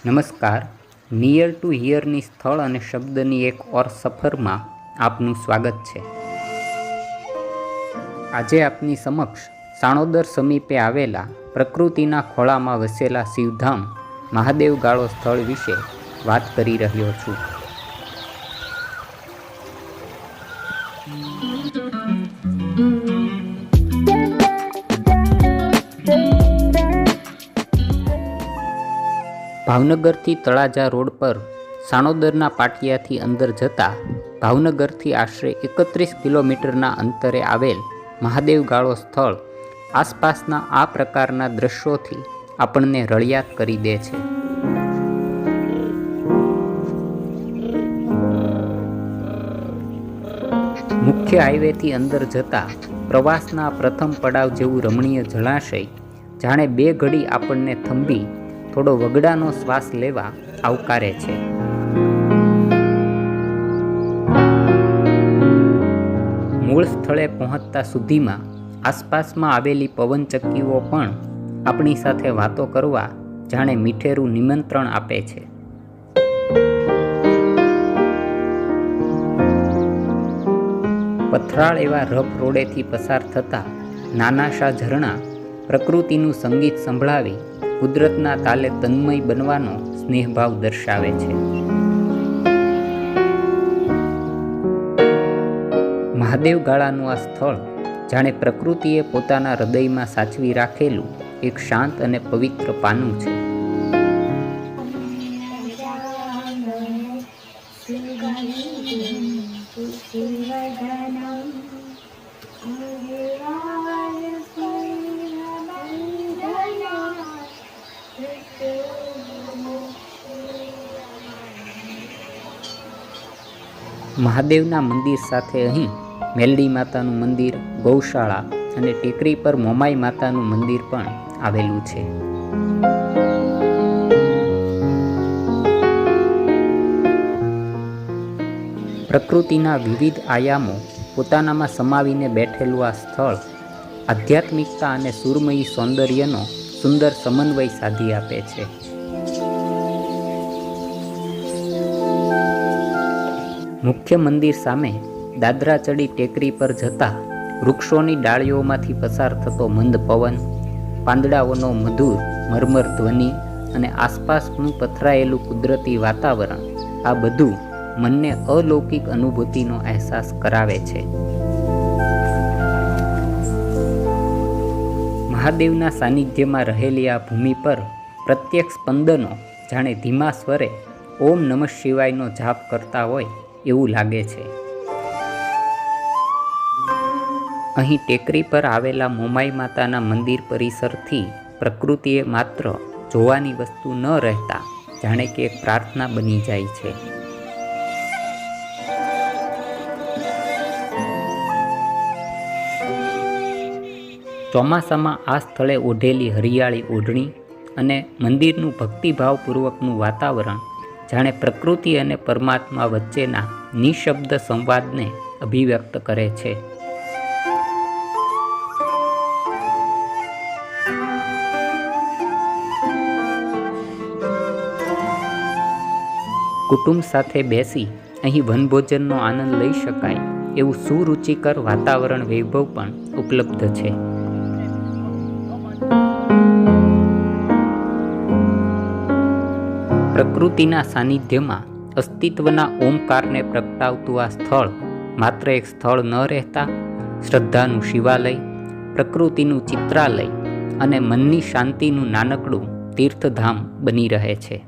નમસ્કાર. Near to હિયરની સ્થળ અને શબ્દની એક ઓર સફરમાં આપનું સ્વાગત છે. આજે આપની સમક્ષ સાણોદર સમીપે આવેલા પ્રકૃતિના ખોળામાં વસેલા શિવધામ મહાદેવ ગાળો સ્થળ વિશે વાત કરી રહ્યો છું. ભાવનગરથી તળાજા રોડ પર સાણોદરના પાટિયાથી અંદર જતા ભાવનગરથી આશરે 31 કિલોમીટરના અંતરે આવેલ મહાદેવ ગાળો સ્થળ આસપાસના આ પ્રકારના દ્રશ્યોથી આપણને રળિયાત કરી દે છે. મુખ્ય હાઈવેથી અંદર જતા પ્રવાસના પ્રથમ પડાવ જેવું રમણીય જળાશય જાણે બે ઘડી આપણને થંભી થોડો વગડાનો શ્વાસ લેવા આવકારે છે. મૂળ સ્થળે પહોંચતા સુધીમાં આસપાસમાં આવેલી પવનચક્કીઓ પણ આપણી સાથે વાતો કરવા જાણે મીઠેરું નિમંત્રણ આપે છે. પથરાળ એવા રફ રોડેથી પસાર થતા નાનાશા ઝરણા પ્રકૃતિનું સંગીત સંભળાવી કુદરતના તાલે તન્મય બનવાનો સ્નેહભાવ દર્શાવે છે. મહાદેવ ગાળાનું આ સ્થળ જાણે પ્રકૃતિએ પોતાના હૃદયમાં સાચવી રાખેલું એક શાંત અને પવિત્ર પાનું છે. મહાદેવના મંદિર સાથે અહીં મેલડી માતાનું મંદિર, ગૌશાળા અને ટેકરી પર મોમાઈ માતાનું મંદિર પણ આવેલું છે. પ્રકૃતિના વિવિધ આયામો પોતાનામાં સમાવીને બેઠેલું આ સ્થળ આધ્યાત્મિકતા અને સુરમયી સૌંદર્યનો સુંદર સમન્વય સાધી આપે છે. મુખ્ય મંદિર સામે દાદરા ચડી ટેકરી પર જતા વૃક્ષોની ડાળીઓમાંથી પસાર થતો મંદ પવન, પાંદડાઓનો મધુર મરમર ધ્વનિ અને આસપાસનું પથરાયેલું કુદરતી વાતાવરણ આ બધું મનને અલૌકિક અનુભૂતિનો અહેસાસ કરાવે છે. મહાદેવના સાનિધ્યમાં રહેલી આ ભૂમિ પર પ્રત્યેક સ્પંદનો જાણે ધીમા સ્વરે ઓમ નમઃ શિવાયનો જાપ કરતા હોય એવું લાગે છે. અહીં ટેકરી પર આવેલા મોમાઈ માતાના મંદિર પરિસરથી પ્રકૃતિએ માત્ર જોવાની વસ્તુ ન રહેતા જાણે કે એક પ્રાર્થના બની જાય છે. ચોમાસામાં આ સ્થળે ઓઢેલી હરિયાળી ઓઢણી અને મંદિરનું ભક્તિભાવપૂર્વકનું વાતાવરણ જાણે પ્રકૃતિ અને પરમાત્મા વચ્ચેના નિશબ્દ સંવાદને અભિવ્યક્ત કરે છે. કુટુંબ સાથે બેસી અહીં વનભોજનનો આનંદ લઈ શકાય એવું સુરુચિકર વાતાવરણ વૈભવ પણ ઉપલબ્ધ છે. પ્રકૃતિના સાનિધ્યમાં અસ્તિત્વના ઓમકારને પ્રગટાવતું આ સ્થળ માત્ર એક સ્થળ ન રહેતા શ્રદ્ધાનું શિવાલય, પ્રકૃતિનું ચિત્રાલય અને મનની શાંતિનું નાનકડું તીર્થધામ બની રહે છે.